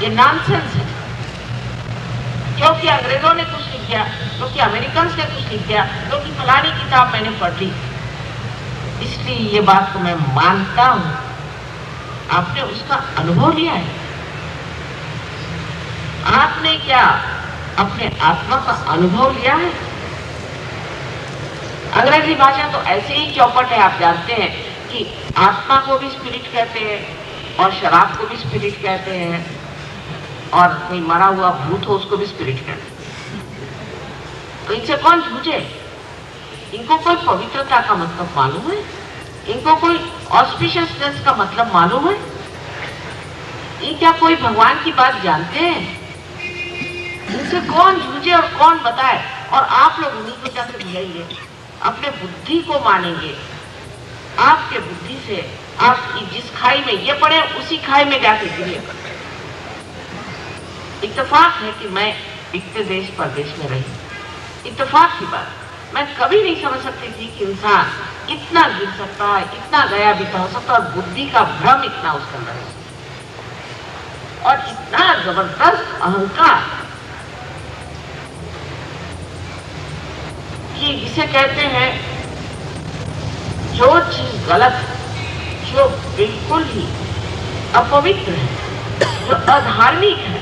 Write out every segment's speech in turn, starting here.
ये नॉनसेंस है। क्योंकि अंग्रेजों ने कुछ लिख दिया, क्योंकि अमेरिकन ने कुछ लिख दिया, क्योंकि फलानी किताब मैंने पढ़ ली, इसलिए ये बात को मैं मानता हूं। आपने उसका अनुभव लिया है? आपने क्या अपने आत्मा का अनुभव लिया है? अंग्रेजी भाषा तो ऐसे ही चौपट है। आप जानते हैं कि आत्मा को भी स्पिरिट कहते हैं और शराब को भी स्पिरिट कहते हैं, और कोई मरा हुआ भूत हो उसको भी स्पिरिट कहते हैं। तो इनसे कौन जूझे? इनको कोई पवित्रता का मतलब मालूम है? इनको कोई ऑस्पिशियसनेस का मतलब मालूम है? ये क्या कोई भगवान की बात जानते हैं? इनसे कौन जूझे और कौन बताए? और आप लोग उन्हीं को जाकर बुझाइए, अपने बुद्धि को मानेंगे। आपके बुद्धि से आप जिस खाई में ये पड़े उसी खाई में जाके गिरे। इत्तेफाक है कि मैं इतने देश परदेश में रही, इत्तेफाक की बात। मैं कभी नहीं समझ सकती थी कि इंसान इतना गिर सकता है, इतना गया बीता हो सकता है, और बुद्धि का भ्रम इतना उसके अंदर है, और इतना जबरदस्त अहंकार कि जिसे कहते हैं जो चीज गलत है, जो बिल्कुल ही अपवित्र है, जो अधार्मिक है,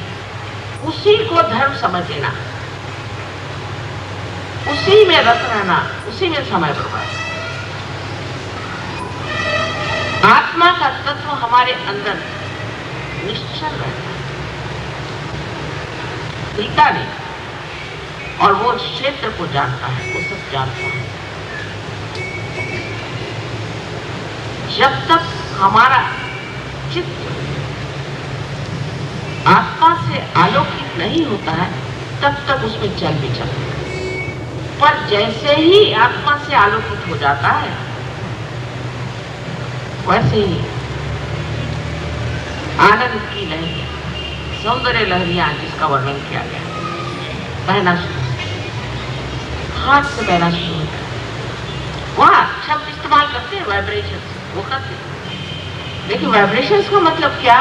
उसी को धर्म समझ लेना, उसी में रत रहना, उसी में समय बर्बाद। आत्मा का तत्व हमारे अंदर निश्चल रहता है, हिलता नहीं, और वो क्षेत्र को जानता है, वो सब जानता है। जब तक हमारा चित्त आत्मा से आलोकित नहीं होता है तब तक उसमें चल भी चलता है। पर जैसे ही आत्मा से आलोकित हो जाता है वैसे ही आनंद की लहरियां, सौंदर्य लहरियां जिसका वर्णन किया गया, बहना शुरू, हाथ से बहना शुरू होता है। वहां शब्द इस्तेमाल करते हैं वाइब्रेशन, वो करते हैं, लेकिन वाइब्रेशन का मतलब क्या?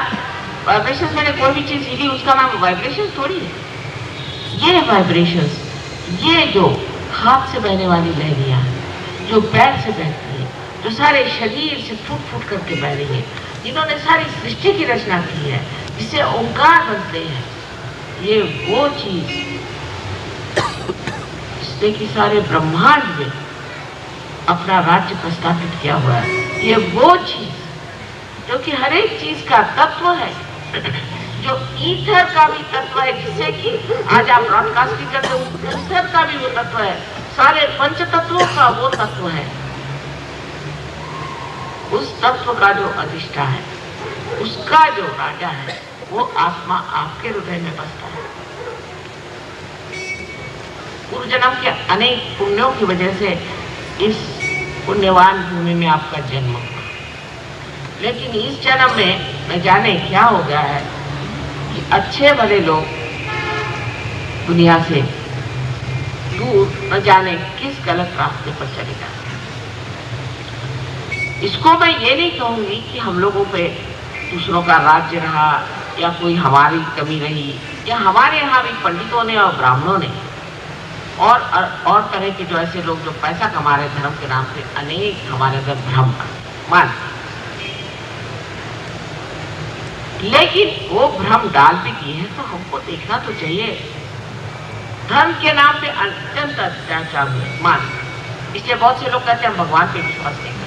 वाइब्रेशन मैंने कोई भी चीज हिली उसका नाम वाइब्रेशन थोड़ी है। ये वाइब्रेशन, ये जो हाथ से बहने वाली लहरियां, जो पैर से बहती है, जो सारे शरीर से फूट फूट करके बह रही है, जिन्होंने सारी सृष्टि की रचना की है, जिससे ओंकार बनते हैं, ये वो चीज जिसने कि सारे ब्रह्मांड में अपना राज्य प्रस्थापित किया हुआ है, ये वो चीज जो कि हर एक चीज का तत्व है, जो ईथर का भी तत्व है, जिससे कि आज आप ब्रॉडकास्टिंग करते हो, ईथर का भी वो तत्व है, सारे पंच तत्वों का वो तत्व है। उस तत्व का जो अधिष्ठा है, उसका जो राजा है, वो आत्मा आपके हृदय में बसता है। पूर्व जन्म के अनेक पुण्यों की वजह से इस पुण्यवान भूमि में आपका जन्म हुआ, लेकिन इस जन्म में न जाने क्या हो गया है कि अच्छे भले लोग दुनिया से दूर न जाने किस गलत रास्ते पर चले जाते हैं। इसको मैं ये नहीं कहूंगी कि हम लोगों पे दूसरों का राज्य रहा या कोई हमारी कमी रही, या हमारे यहाँ भी पंडितों ने और ब्राह्मणों ने और तरह के जो ऐसे लोग जो पैसा कमा रहे धर्म के नाम पे, अनेक हमारे अंदर भ्रम मान, लेकिन वो भ्रम डाल भी दिए हैं तो हमको देखना तो चाहिए। धर्म के नाम पे अत्यंत अत्याचार हुए मान, इसलिए बहुत से लोग कहते हैं हम भगवान पे विश्वास नहीं करते,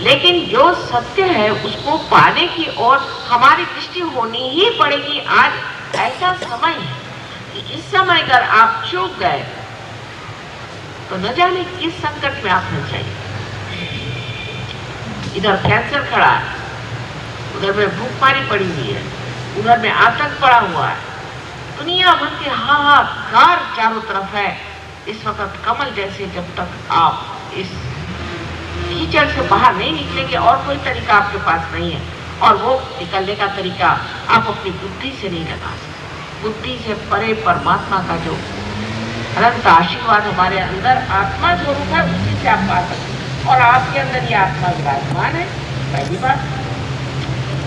लेकिन जो सत्य है उसको पाने की ओर हमारी दृष्टि होनी ही पड़ेगी। आज ऐसा समय है कि इस समय अगर आप चूक गए तो न जाने किस संकट में आप फंस जाएंगे। इधर कैंसर खड़ा है, उधर में भूखमारी पड़ी हुई है, उधर में आतंक पड़ा हुआ है, दुनिया भर के हाहाकार चारों तरफ है। इस वक्त कमल जैसे जब तक आप इस कीचड़ से बाहर नहीं निकलेंगे और कोई तरीका आपके पास नहीं है, और वो निकलने का तरीका आप अपनी बुद्धि से नहीं लगा सकते। बुद्धि से परे परमात्मा का जो अनंत आशीर्वाद हमारे अंदर आत्मा स्वरूप है, उसी से आप पा सकते हैं, और आपके अंदर ये आत्मा विराजमान है। पहली बात,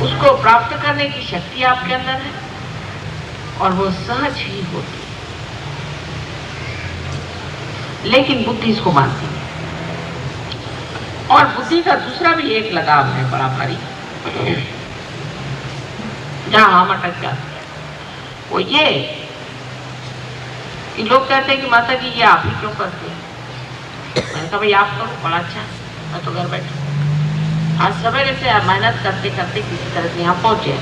उसको प्राप्त करने की शक्ति आपके अंदर है और वो सहज ही होती है, लेकिन बुद्धि इसको मानती है। और बुद्धि का दूसरा भी एक लगाव है बड़ा भारी, जहां हम अटक जाते हैं, वो ये कि लोग कहते हैं कि माता जी ये आप ही क्यों करते हैं। मैंने कहा भाई आप करो, बड़ा अच्छा, मैं तो घर बैठू। आज सवेरे से आप मेहनत करते करते किसी तरह से यहाँ पहुंचे,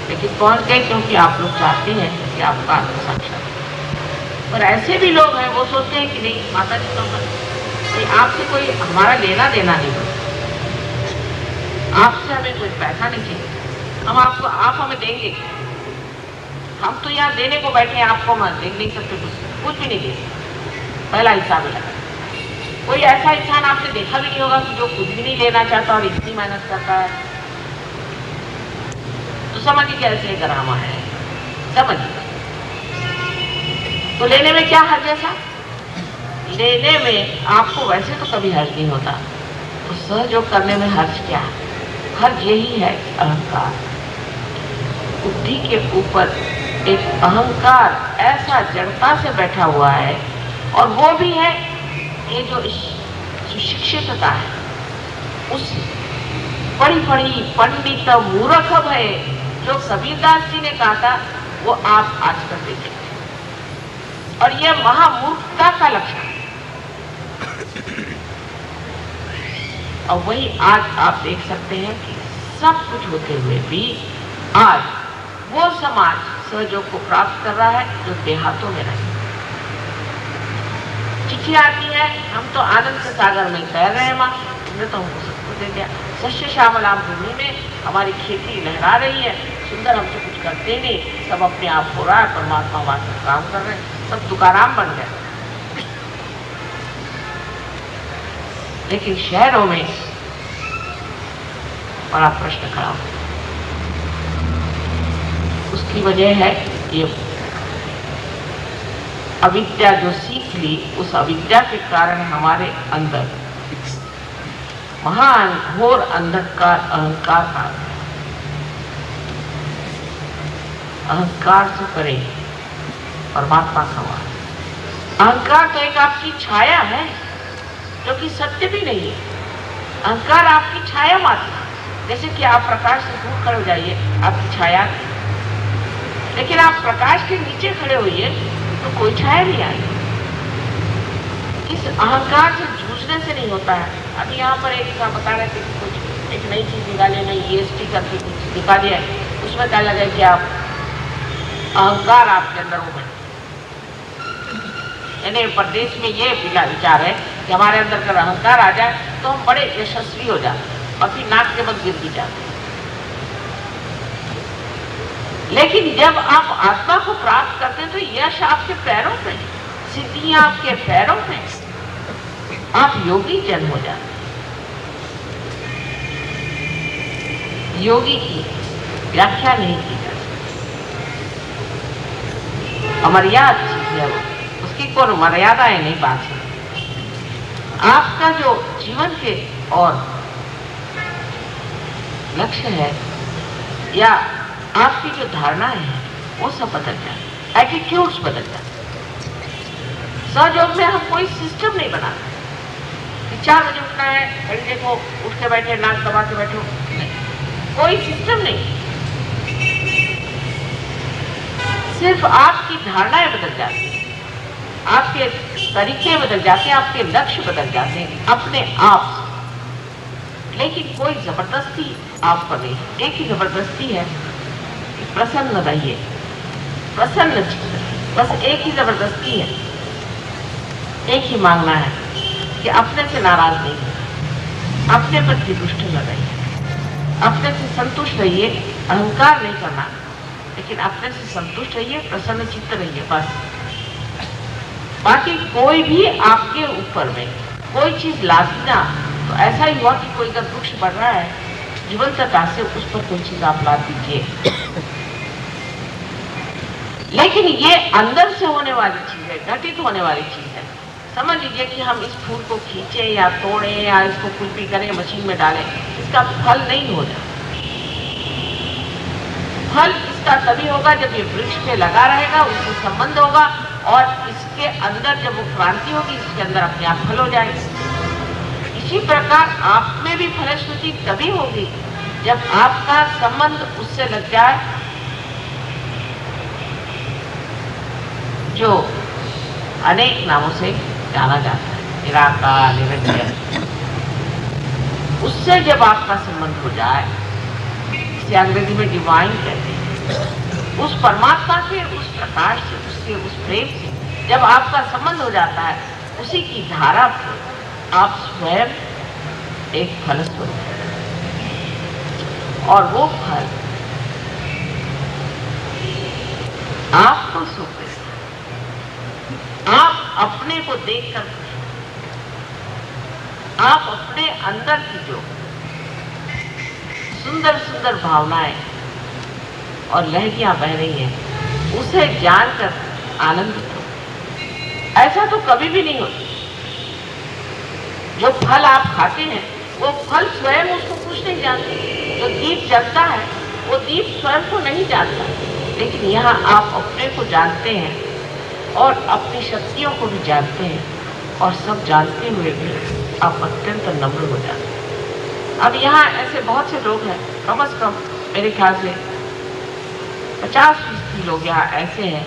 लेकिन पहुंच गए क्योंकि आप लोग चाहते हैं कि आपका आत्म साक्षात्कार। और ऐसे भी लोग हैं, वो सोचते हैं कि नहीं माता जी तो भाई आपसे कोई हमारा लेना देना नहीं होता, आपसे हमें कोई पैसा नहीं चाहिए, हम आपको, आप हमें देंगे, हम तो यहाँ देने को बैठे हैं, आपको हम दे नहीं सकते, कुछ भी नहीं देंगे। पहला हिसाब लगा। कोई ऐसा इंसान आपने देखा भी नहीं होगा कि जो कुछ भी नहीं लेना चाहता और इतनी मेहनत करता है। तो समझिए कैसे ड्रामा है, समझिए। तो लेने में क्या हर्ज है साहब? लेने में आपको वैसे तो कभी हर्ज नहीं होता, तो सहयोग करने में हर्ज क्या है? हर्ज यही है अहंकार। बुद्धि के ऊपर एक अहंकार ऐसा जड़ता से बैठा हुआ है, और वो भी है ये जो सुशिक्षितता है, उस बड़ी बड़ी पंडित मूर्ख है जो कबीरदास जी ने कहा था, वो आप आजकल देखें, और यह महामूर्खता का लक्षण है। और वही आज आप देख सकते हैं कि सब कुछ होते हुए भी आज वो समाज सहयोग को प्राप्त कर रहा है जो देहातों में रहे। चिट्ठी आती है, हम तो आनंद के सागर में तैर रहे हैं, माँ तुमने तो हमको सब कुछ दे दिया, सस्य श्यामलाम भूमि में हमारी खेती लहरा रही है, सुंदर, हम तो कुछ करते नहीं, सब अपने आप हो रहा है, परमात्मा वास्ते काम कर रहे हैं, सब तुकाराम बन गए। लेकिन शहरों में बड़ा प्रश्न खड़ा हो, उसकी वजह है ये अविद्या जो सीख ली, उस अविद्या के कारण हमारे अंदर महान घोर अंधकार अहंकार आ गया। अहंकार से परे परमात्मा सवाल। अहंकार तो एक आपकी छाया है जो कि सत्य भी नहीं है। अहंकार आपकी छाया मात्र, जैसे कि आप प्रकाश से दूर खड़े हो जाइए, आपकी छाया, लेकिन आप प्रकाश के नीचे खड़े होइए तो कोई छाया नहीं आएगी। इस अहंकार से जूझने से नहीं होता है। अभी यहाँ पर एक बता रहे थे कि कुछ एक नई चीज निकाले, नई ईएसटी करके कुछ निकाली है, उसमें क्या लगा कि आप अहंकार आपके अंदर हो गए। यानी प्रदेश में ये विचार है कि हमारे अंदर अगर अहंकार आ जाए तो हम बड़े यशस्वी हो जाते, और फिर नाक के बल गिर भी जाते। लेकिन जब आप आत्मा को प्राप्त करते हैं तो यश आपके पैरों में, सिद्धियां आपके पैरों में, आप योगी जन हो जाते। योगी की व्याख्या नहीं की जा सकती, अमर्याद चीज है वो, उसकी कोई मर्यादाएं नहीं बात सकती। आपका जो जीवन के और लक्ष्य है या आपकी जो धारणाएं हैं वो सब बदल जाए, एटीट्यूड्स बदल जाए। सहयोग में हम कोई सिस्टम नहीं बनाते कि 4 बजे उठना है, घड़ी देखो, उठ के बैठे, नाक दबा के बैठो, नहीं, कोई सिस्टम नहीं। सिर्फ आपकी धारणाएं बदल जाती हैं, आपके तरीके बदल जाते हैं, आपके लक्ष्य बदल जाते हैं अपने आप से। लेकिन कोई जबरदस्ती आप पर नहीं, एक ही जबरदस्ती है, प्रसन्न रहिए, प्रसन्न चित्त, बस एक ही जबरदस्ती है, एक ही मांगना है कि अपने से नाराज नहीं होना, अपने पर दुष्ट न रहिए, अपने से संतुष्ट रहिए, अहंकार नहीं करना, लेकिन अपने से संतुष्ट रहिए, प्रसन्न चित्त रहिए, बस। बाकी कोई भी आपके ऊपर में कोई चीज लादी ना, तो ऐसा ही हुआ कि कोई अगर वृक्ष बढ़ रहा है, जीवंतता से उस पर कोई चीज आप ला दीजिए, लेकिन ये अंदर से होने वाली चीज है, घटित होने वाली चीज है। समझ लीजिए कि हम इस फूल को खींचे या तोड़े या इसको कुल्फी करें, मशीन में डालें, इसका फल नहीं हो जाए। फल इसका तभी होगा जब ये वृक्ष पे लगा रहेगा, उससे संबंध होगा, और इसके अंदर जब वो क्रांति होगी, इसके अंदर अपने आप फल हो जाएगा। इसी प्रकार आप में भी फलश्रुति तभी होगी जब आपका संबंध उससे लग जाए जो अनेक नामों से जाना जाता है, निराकार, निरंजन। उससे जब आपका संबंध हो जाए, इसे अंग्रेजी में डिवाइन कहते हैं, उस परमात्मा से, उस प्रकाश से, उसके उस प्रेम से जब आपका संबंध हो जाता है, उसी की धारा से आप स्वयं एक फलस्वरूप हैं। और वो फल आपको सुख देता है। आप अपने को देखकर, आप अपने अंदर की जो सुंदर सुंदर भावनाएं और लहरियां बह रही हैं, उसे जानकर आनंदित हो। ऐसा तो कभी भी नहीं होता। जो फल आप खाते हैं, वो फल स्वयं उसको कुछ नहीं जानते। जो दीप जलता है, वो दीप स्वयं को नहीं जानता, लेकिन यहाँ आप अपने को जानते हैं और अपनी शक्तियों को भी जानते हैं, और सब जानते हुए भी आप अत्यंत नम्र हो जाते हैं। अब यहाँ ऐसे बहुत से लोग हैं, कम से कम मेरे ख्याल से 50% लोग यहाँ ऐसे हैं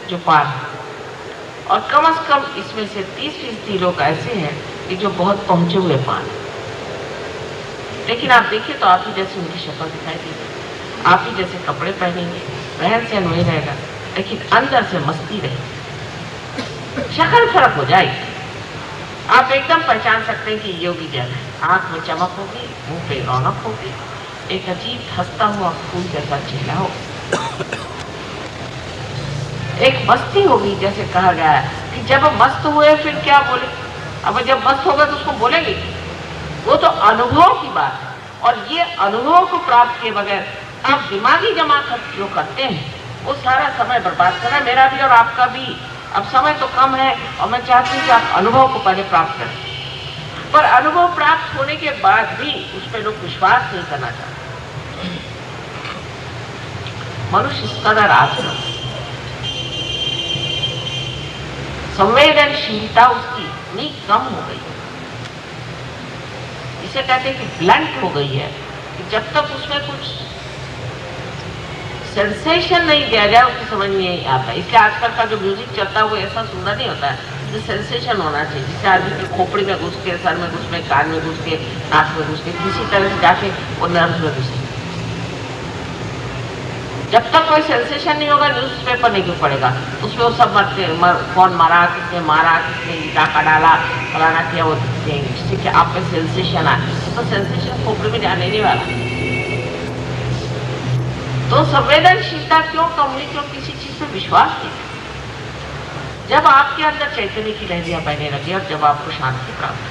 जो पार हैं, और कम से कम इसमें से 30% लोग ऐसे हैं कि जो बहुत पहुंचे हुए पार हैं। लेकिन आप देखिए तो आप ही जैसे उनकी शक्ल दिखाई देगी, आप ही जैसे कपड़े पहनेंगे, रहन सहन वही रहेगा, लेकिन अंदर से मस्ती रहेगी। शक्ल फर्क हो जाएगी, आप एकदम पहचान सकते हैं कि योगी जन है। आंख में चमक होगी, मुंह पे रौनक होगी, एक अजीब हंसता हुआ फूल जैसा चेहरा हो, एक मस्ती होगी। जैसे कहा गया है कि जब मस्त हुए फिर क्या बोले। अब जब मस्त होगा तो उसको बोलेंगे, वो तो अनुभव की बात है। और ये अनुभव को प्राप्त किए बगैर आप दिमागी जमा जो करते हैं, वो सारा समय बर्बाद करना, मेरा भी और आपका भी। अब समय तो कम है और मैं चाहती हूँ कि आप अनुभव को पहले प्राप्त करें, पर अनुभव प्राप्त होने के बाद भी उस पर लोग विश्वास नहीं करना चाहते। मनुष्य इस कदर आत्मा संवेदनशीलता उसकी इतनी कम हो गई, इसे कहते हैं कि ब्लंट हो गई है, कि जब तक उसमें कुछ सेंसेशन नहीं दिया जाए उसकी समझ में नहीं आता। इसलिए आजकल का जो म्यूजिक चलता है वो ऐसा सुंदर नहीं होता है, जो सेंसेशन होना चाहिए, जिससे आदमी की खोपड़ी में घुस के, सर में घुस के, कान में घुस के, नाक में घुस के, किसी तरह से जाके वो नर्व में घुसे। जब तक कोई सेंसेशन नहीं होगा, न्यूज़पेपर नहीं क्यों पड़ेगा, उसमें वो सब कौन मारा, किसने डाका डाला, फलाना किया, वो जिससे कि आप में सेंसेशन आए, तो सेंसेशन खोपड़ी में जाने नहीं वाला। तो संवेदनशीलता क्यों कम हुई? क्यों किसी चीज पे विश्वास नहीं। जब आपके अंदर चैतन्य की लहरियां बहने लगी और जब आपको शांति प्राप्त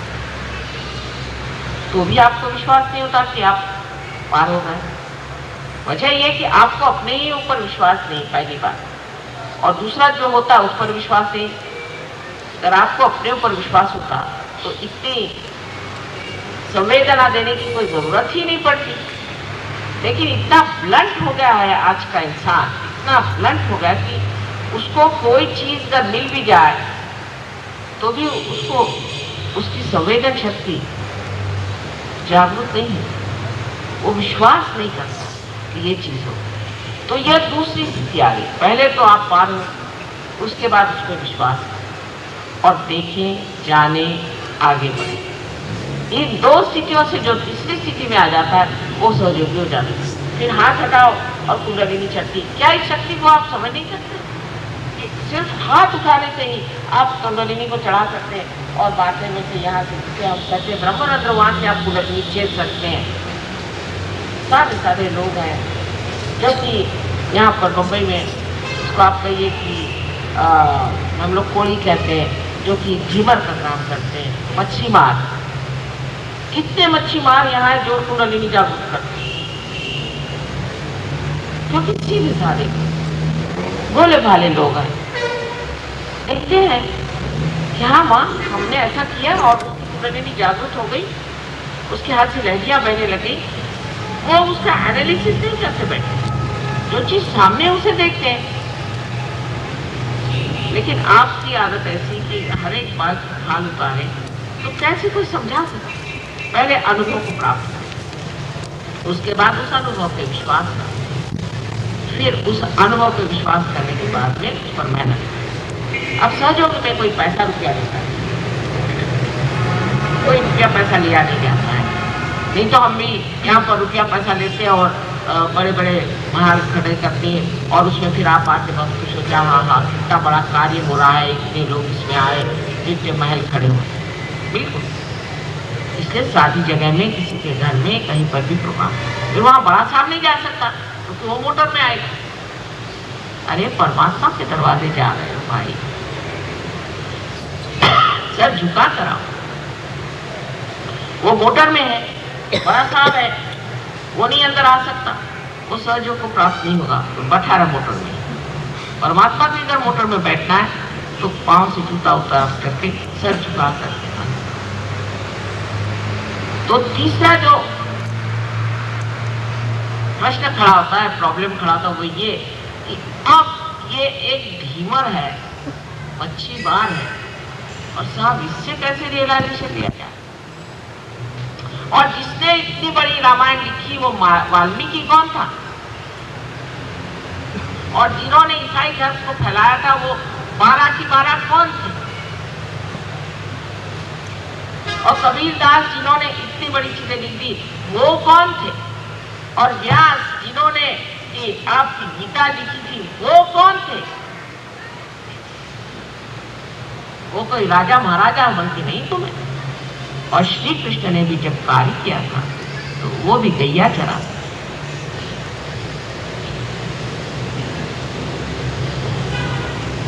तो भी आपको विश्वास नहीं होता कि आप पार हो गए। वजह यह कि आपको अपने ही ऊपर विश्वास नहीं, पहली बात, और दूसरा जो होता है उस पर विश्वास नहीं। अगर आपको अपने ऊपर विश्वास होता तो इतनी संवेदना देने की कोई जरूरत ही नहीं पड़ती। लेकिन इतना ब्लंट हो गया है आज का इंसान, इतना ब्लंट हो गया कि उसको कोई चीज अगर मिल भी जाए तो भी उसको उसकी संवेदन शक्ति जागरूक नहीं है, वो विश्वास नहीं करता कि ये चीज हो। तो यह दूसरी स्थिति आ गई। पहले तो आप पार हो, उसके बाद उस पर विश्वास और देखें, जाने, आगे बढ़े। इन दो स्थितियों से जो तीसरी स्थिति में आ जाता है वो सहयोगी हो जाता है। फिर हाथ हटाओ और कुंडलिनी शक्ति, क्या इस शक्ति को आप समझ नहीं सकते? सिर्फ हाथ उठाने से ही आप कुंडलिनी को चढ़ा सकते हैं और बातें में से यहाँ से जिसे हम कहते हैं ब्रह्मरंध्र, वहां से आप कुंडलिनी छेद सकते हैं। सारे सारे लोग हैं जो कि यहाँ पर मुंबई में उसको आप कहिए कि हम लोग कोड़ी कहते हैं, जो कि झीमर का काम करते हैं, मच्छी मार। कितने मच्छी मार यहाँ है जो कुंडलिनी जागरूक करते हैं, क्योंकि सीधे साधे भोले भाले लोग हैं। देखते हैं कि हाँ माँ, हमने ऐसा किया और कुंडलिनी जागरूक हो गई, उसके हाथ से लहरियां बहने लगी। वो उसका एनालिसिस नहीं करते बैठे, जो चीज सामने उसे देखते हैं। लेकिन आपकी आदत ऐसी कि हर एक बात हाल उतारे, तो कैसे कोई समझा सकता? पहले अनुभव को प्राप्त करें, उसके बाद उस अनुभव पे विश्वास करें, फिर उस अनुभव पे विश्वास करने के बाद में उस पर मेहनत करें। अब सहयोग में कोई पैसा रुपया देता है, कोई रुपया पैसा लिया नहीं जाता है। नहीं तो हम भी यहाँ पर रुपया पैसा लेते हैं और बड़े बड़े महल खड़े करते हैं, और उसमें फिर आप आके बहुत खुश हो जाए, हाँ हाँ कितना बड़ा कार्य हो रहा है, इतने लोग इसमें आए, इतने महल खड़े हुए। बिल्कुल, इसलिए शादी जगह में, किसी के घर में, कहीं पर भी प्रोग्राम, फिर वहाँ बड़ा साहब नहीं जा सकता क्योंकि वो मोटर में आएगा। अरे परमात्मा के दरवाजे जा रहे हो भाई, सर झुका कर आओ। वो मोटर में है, बड़ा साहब है, वो नहीं अंदर आ सकता, वो सहयोग को प्राप्त नहीं होगा, तो बैठा रहा मोटर में। परमात्मा के अगर मोटर में बैठना है तो पांव से जूता उतार करके, सर झुका करके। तो तीसरा जो प्रश्न खड़ा होता है, प्रॉब्लम खड़ा होता है, वो ये कि अब ये एक धीमर है, मच्छी बार है, और साहब इससे कैसे रियलाइजेशन लिया जाए? और जिसने इतनी बड़ी रामायण लिखी वो वाल्मीकि कौन था? और जिन्होंने ईसाई धर्म को फैलाया था वो 12 की 12 कौन थे? और कबीरदास जिन्होंने इतनी बड़ी चीजें लिख दी वो कौन थे? और व्यास जिन्होंने आपकी गीता लिखी थी वो कौन थे? वो कोई राजा महाराजा बन के नहीं तुम्हें। और श्री कृष्ण ने भी जब कार्य किया था तो वो भी गैया चरा।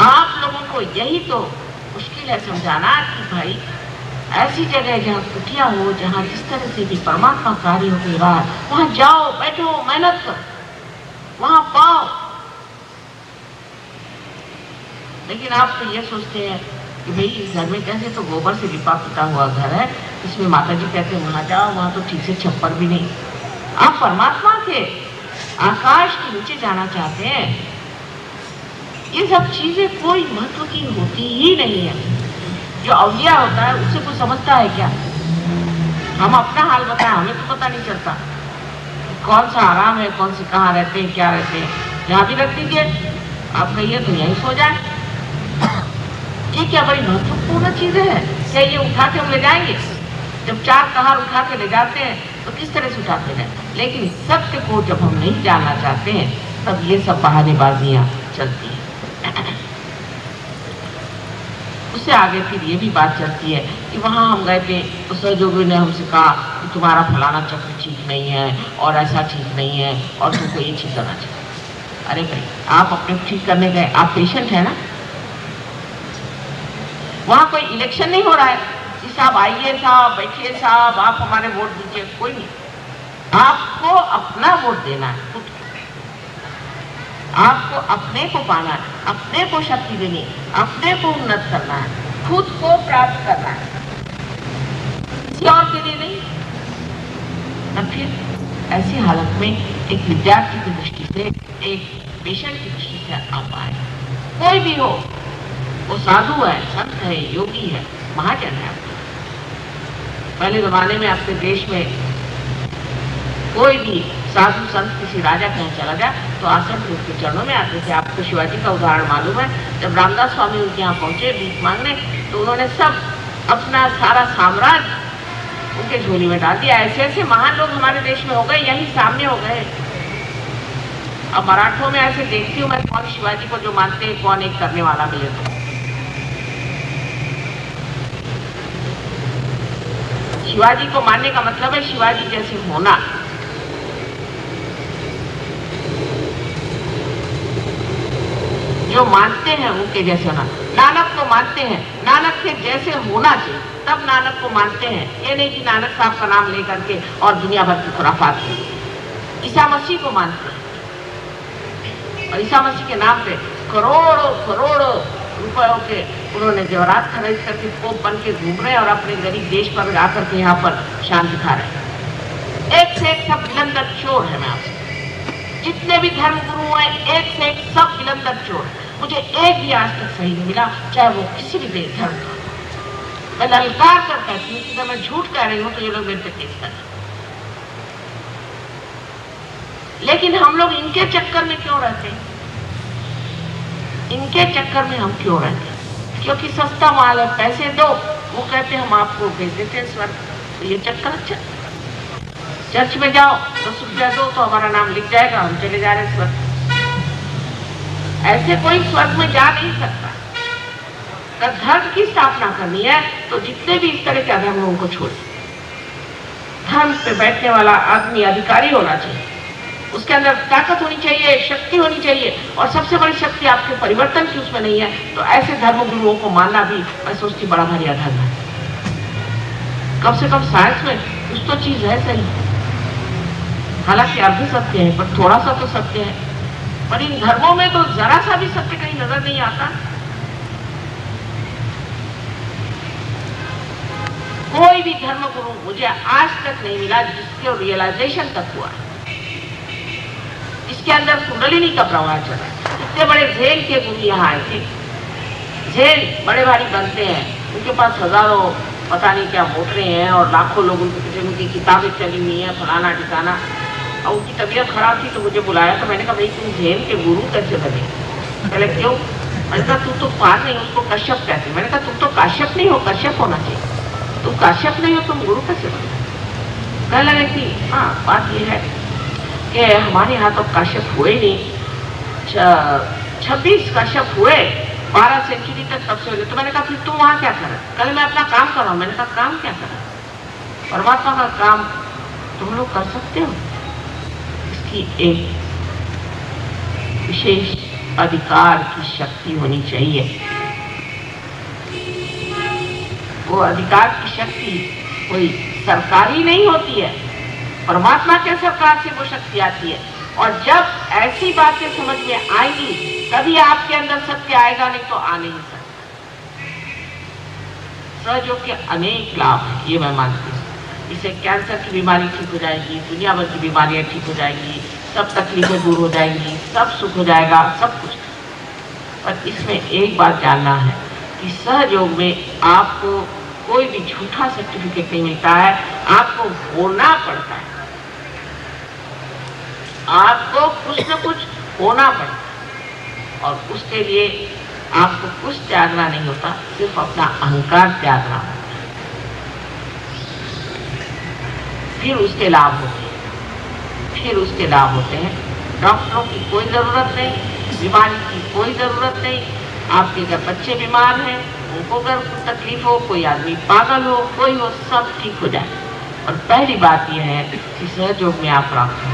आप लोगों को यही तो मुश्किल है समझाना कि भाई ऐसी जगह जहाँ कुटिया हो, जहाँ जिस तरह से भी परमात्मा कार्य हो रहा है, वहां जाओ, बैठो, मेहनत करो, वहां पाओ। लेकिन आप तो ये सोचते हैं कि भाई इस घर में कैसे, तो गोबर से लिपा पुता हुआ घर है, इसमें माता जी कहते हैं वहां जाओ, वहां तो ठीक से छप्पर भी नहीं। आप परमात्मा के आकाश के नीचे जाना चाहते हैं। ये सब चीजें कोई महत्व की होती ही नहीं है। जो अवलिया होता है उससे कोई समझता है क्या? हम अपना हाल बताएं, हमें तो पता नहीं चलता कौन सा आराम है, कौन सी कहाँ रहते हैं, क्या रहते हैं। जहाँ भी रख दीजिए, आप कहिए तो यहीं सो जाए। ये क्या बड़ी महत्वपूर्ण चीजें हैं? क्या ये उठा के हम ले जाएंगे? जब 4 कहार उठा के ले जाते हैं तो किस तरह से उठाते हैं? लेकिन सत्य को जब हम नहीं जानना चाहते हैं तब ये सब बहानेबाजियां चलती हैं। उससे आगे फिर ये भी बात चलती है कि वहाँ हम गए थे तो सहयोगी ने हमसे कहा कि तुम्हारा फलाना चक्र ठीक नहीं है और ऐसा ठीक नहीं है और तुमको ये ठीक करना चाहिए। अरे भाई, आप अपने ठीक करने गए, आप पेशेंट है ना? वहाँ कोई इलेक्शन नहीं हो रहा है कि साहब आइए, साहब बैठिए, साहब आप हमारे वोट दीजिए, कोई नहीं। आपको अपना वोट देना है, खुद आपको अपने को पाना है, अपने को शक्ति देनी, अपने को उन्नत करना है, खुद को प्राप्त करना है, किसी और के लिए नहीं। तब फिर ऐसी हालत में एक विद्यार्थी की दृष्टि से, एक पेशेंट की दृष्टि से आप आए, कोई भी हो, वो साधु है, संत है, योगी है, महाजन है। पहले जमाने में आपके देश में कोई भी साधु संत किसी राजा कहीं चला जाए तो आश्रम के उसके चरणों में आते थे। आपको शिवाजी का उदाहरण मालूम है, जब रामदास स्वामी उनके यहाँ पहुंचे भीख मांगने तो उन्होंने सब अपना सारा साम्राज्य उनके झोली में डाल दिया। ऐसे ऐसे महान लोग हमारे देश में हो गए, यही सामने हो गए। अब मराठों में ऐसे देखती हूँ मैं, कौन शिवाजी को जो मानते हैं, कौन एक करने वाला मिले तो। शिवाजी को मानने का मतलब है शिवाजी जैसे होना। जो मानते हैं उनके जैसे होना। नानक को मानते हैं, नानक के जैसे होना चाहिए, तब नानक को मानते हैं। ये नहीं कि नानक साहब का नाम लेकर के और दुनिया भर की खुराफात की। ईसा मसीह को मानते हैं और ईसा मसीह के नाम पे करोड़ों करोड़ों रुपयों के उन्होंने जेवरात खरीद करके पोप बन के घूम रहे हैं और अपने गरीब देश पर आकर के यहाँ पर शान दिखा रहे हैं। एक से एक सब निरंतर चोर है। मैं आपसे जितने भी धर्म गुरु हैं एक से एक सब गिलंदर चोर, मुझे एक भी आज तक सही नहीं मिला, चाहे वो किसी भी धर्म का। मैं ललकार कर कहती हूँ कि अगर मैं झूठ कह रही हूँ तो ये लोग मेरे पे केस कर। लेकिन हम लोग इनके चक्कर में क्यों रहते हैं? इनके चक्कर में हम क्यों रहते हैं? क्योंकि सस्ता माल है, पैसे दो, वो कहते हैं हम आपको भेज देते हैं स्वर्ग। तो ये चक्कर अच्छा। चर्च में जाओ 10 रुपया दो तो हमारा नाम लिख जाएगा, हम चले जा रहे हैं स्वर्ग। ऐसे कोई स्वर्ग में जा नहीं सकता। अगर धर्म की स्थापना करनी है तो जितने भी इस तरह के अधर्म हैं उनको छोड़िए। धर्म पे बैठने वाला आदमी अधिकारी होना चाहिए, उसके अंदर ताकत होनी चाहिए, शक्ति होनी चाहिए, और सबसे बड़ी शक्ति आपके परिवर्तन की उसमें नहीं है। तो ऐसे धर्म गुरुओं को मानना भी मैं सोचती बड़ा भारी अधर्म है। कम से कम साइंस में कुछ तो चीज है सही, हालांकि अर्ध सत्य है पर थोड़ा सा तो सत्य है। पर इन धर्मों में तो जरा सा भी सत्य कहीं नजर नहीं आता। कोई भी धर्म गुरु मुझे आज तक नहीं मिला जिसके रियलाइजेशन तक हुआ, इसके अंदर कुंडलिनी का प्रवाह चला। इतने बड़े झेल के गुरु यहाँ आए थे, झेल बड़े भारी बनते हैं, उनके पास हजारों पता नहीं क्या मोटरें हैं और लाखों लोग उनके पीछे उनकी किताबें चली हुई हैं, फलाना ठिकाना। और उनकी तबीयत खराब थी तो मुझे बुलाया, तो मैंने कहा भाई तुम झेल के गुरु कैसे बने? पहले क्यों? मैंने कहा तू तो पार नहीं, उसको कश्यप कहते। मैंने कहा तुम तो काश्यप नहीं हो, कश्यप होना चाहिए। तुम काश्यप नहीं हो, तुम गुरु कैसे बने? कहने लगे कि हाँ बात यह है कि हमारे यहाँ तो काश्यप हुए नहीं, 26 काश्यप हुए 12 सेंचुरी तक, तब से हो गए। तो मैंने कहा फिर तुम वहाँ क्या कर रहे? कल मैं अपना काम कर रहा हूँ। मैंने कहा काम क्या कर रहा? परमात्मा का काम तुम लोग कर सकते हो, इसकी एक विशेष अधिकार की शक्ति होनी चाहिए। वो अधिकार की शक्ति कोई सरकारी नहीं होती है, परमात्मा के सरकार से वो शक्ति आती है। और जब ऐसी बातें समझ में आएंगी तभी आपके अंदर सत्य आएगा, नहीं तो आ नहीं सकता। सहयोग के अनेक लाभ हैं, ये मैं मानती हूँ। इससे कैंसर की बीमारी ठीक हो जाएगी, दुनिया भर की बीमारियां ठीक हो जाएगी, सब तकलीफें दूर हो जाएंगी, सब सुख हो जाएगा, सब कुछ। पर इसमें एक बात जानना है कि सहयोग में आपको कोई भी झूठा सर्टिफिकेट नहीं मिलता है, आपको होना पड़ता है। आपको कुछ न कुछ होना पड़ता है, और उसके लिए आपको कुछ त्यागना नहीं होता, सिर्फ अपना अहंकार त्यागना होता है। फिर उसके लाभ होते हैं, फिर उसके लाभ होते हैं। डॉक्टरों की कोई जरूरत नहीं, बीमारी की कोई जरूरत नहीं। आपके घर बच्चे बीमार हैं, उनको अगर तकलीफ हो, कोई आदमी पागल हो, कोई हो, सब ठीक हो जाए। और पहली बात यह है कि सहयोग में आप प्राप्त हो,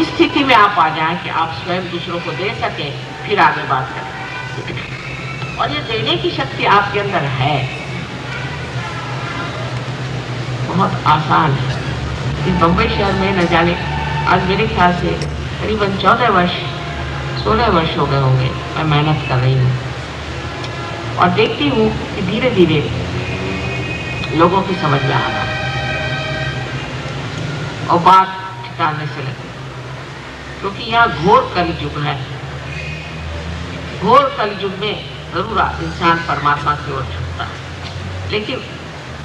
इस स्थिति में आप आ जाएं कि आप स्वयं दूसरों को दे सके, फिर आगे बात करें। और ये देने की शक्ति आपके अंदर है, बहुत आसान है। इस बम्बई शहर में न जाने आज मेरे ख्याल से करीबन 16 वर्ष हो गए होंगे मैं मेहनत कर रही हूँ, और देखती हूँ कि धीरे धीरे लोगों की समझ में आना और बात ठिकाने से लगी। क्योंकि यहाँ घोर कलयुग है। घोर कलयुग में जरूर इंसान परमात्मा की ओर झुकता है, लेकिन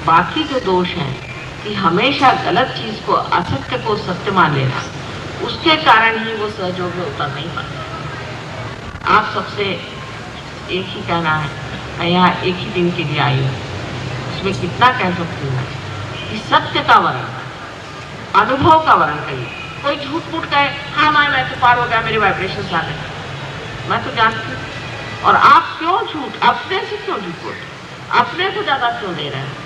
बाकी जो दोष हैं कि हमेशा गलत चीज को, असत्य को सत्य मान लेना, उसके कारण ही वो सहयोग में उतर नहीं पाता। आप सबसे एक ही कहना है, मैं यहाँ एक ही दिन के लिए आई हूँ, उसमें कितना कह सकती हूँ कि सत्य का वर्णन, अनुभव का वर्णन करिए। कोई झूठ मूठ कहे, हाँ मैं तो पार हो गया, मेरे वाइब्रेशन आ गए, मैं तो जानती हूँ। और आप क्यों झूठ, अपने से क्यों झूठ बोलते, अपने को ज्यादा क्यों दे रहे हैं?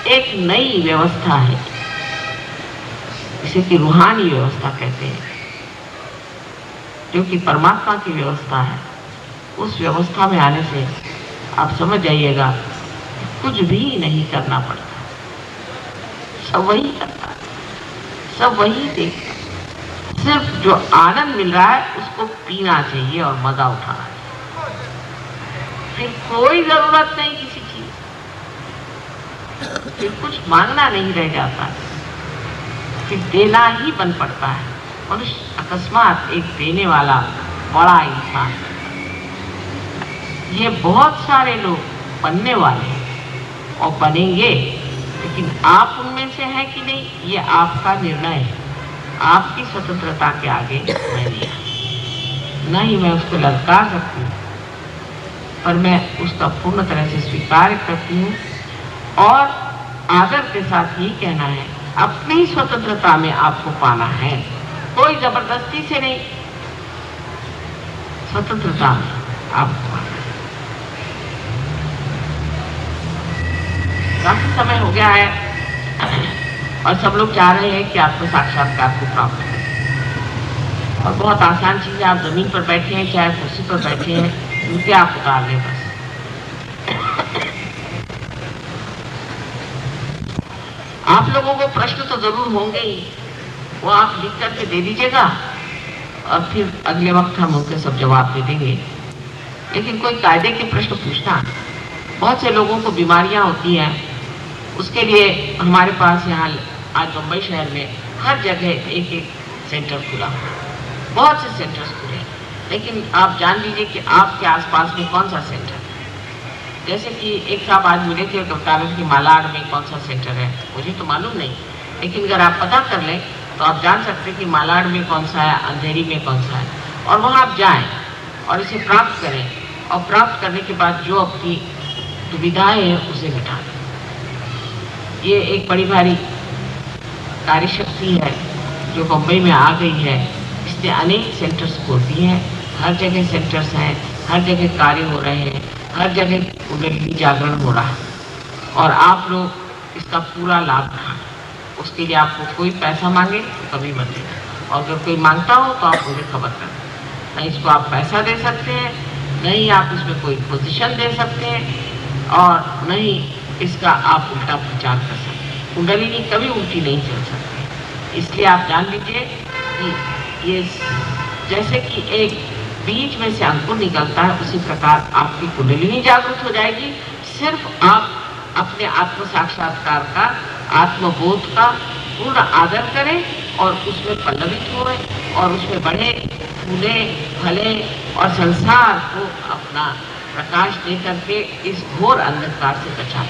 एक नई व्यवस्था है, इसे की रूहानी व्यवस्था कहते हैं, जो कि परमात्मा की व्यवस्था है। उस व्यवस्था में आने से आप समझ जाइएगा कुछ भी नहीं करना पड़ता, सब वही करता है, सब वही देखता है। सिर्फ जो आनंद मिल रहा है उसको पीना चाहिए और मजा उठाना चाहिए, फिर कोई जरूरत नहीं किसी चीज। फिर कुछ मांगना नहीं रह जाता, फिर देना ही बन पड़ता है। मनुष्य अकस्मात एक देने वाला बड़ा इंसान। ये बहुत सारे लोग बनने वाले हैं और बनेंगे, लेकिन आप उनमें से हैं कि नहीं, ये आपका निर्णय है। आपकी स्वतंत्रता के आगे मैं नहीं, न ही मैं उसको ललकार सकती हूँ, पर मैं उसका पूर्ण तरह से स्वीकार करती हूँ और आदर के साथ ही कहना है, अपनी स्वतंत्रता में आपको पाना है, कोई जबरदस्ती से नहीं, स्वतंत्रता में आपको पाना है। काफी समय हो गया है और सब लोग चाह रहे हैं कि आत्म साक्षात्कार को प्राप्त करें, और बहुत आसान चीज है, आप जमीन पर बैठे हैं चाहे कुर्सी पर बैठे हैं, जूते आप उतार लें बस। आप लोगों को प्रश्न तो जरूर होंगे ही, वो आप लिख करके दे दीजिएगा और फिर अगले वक्त हम उनके सब जवाब दे देंगे। लेकिन कोई कायदे के प्रश्न पूछना, बहुत से लोगों को बीमारियां होती हैं, उसके लिए हमारे पास यहाँ आज मुंबई शहर में हर जगह एक एक सेंटर खुला, बहुत से सेंटर्स खुले, लेकिन आप जान लीजिए कि आपके आसपास में कौन सा सेंटर है। जैसे कि एक साहब आज मिले थे कप्तान की मालाड में कौन सा सेंटर है, मुझे तो मालूम नहीं, लेकिन अगर आप पता कर लें तो आप जान सकते हैं कि मालाड में कौन सा है, अंधेरी में कौन सा है, और वहाँ आप जाएं और इसे प्राप्त करें, और प्राप्त करने के बाद जो आपकी दुविधाएं हैं उसे मिटा दें। ये एक बड़ी भारी कार्यशक्ति है जो मुंबई में आ गई है, इसने अनेक सेंटर्स खोल दिए हैं, हर जगह सेंटर्स हैं, हर जगह कार्य हो रहे हैं, हर जगह कुंडलिनी जागरण हो रहा है, और आप लोग इसका पूरा लाभ उठाएं। उसके लिए आपको कोई पैसा मांगे तो कभी मत देना, और अगर कोई मांगता हो तो आप मुझे खबर करें। नहीं इसको आप पैसा दे सकते हैं, नहीं आप इसमें कोई पोजीशन दे सकते हैं, और नहीं इसका आप उल्टा प्रचार कर सकते हैं। कुंडलिनी कभी उल्टी नहीं चल सकती, इसलिए आप जान लीजिए कि ये जैसे कि एक बीज में से अंकुर निकलता है, उसी प्रकार आपकी कुंडलिनी जागृत हो जाएगी। सिर्फ आप अपने आत्म साक्षात्कार का, आत्मबोध का पूर्ण आदर करें और उसमें पल्लवित हों और उसमें बढ़े, फूले, फले और संसार को अपना प्रकाश दे करके इस घोर अंधकार से बचाएं।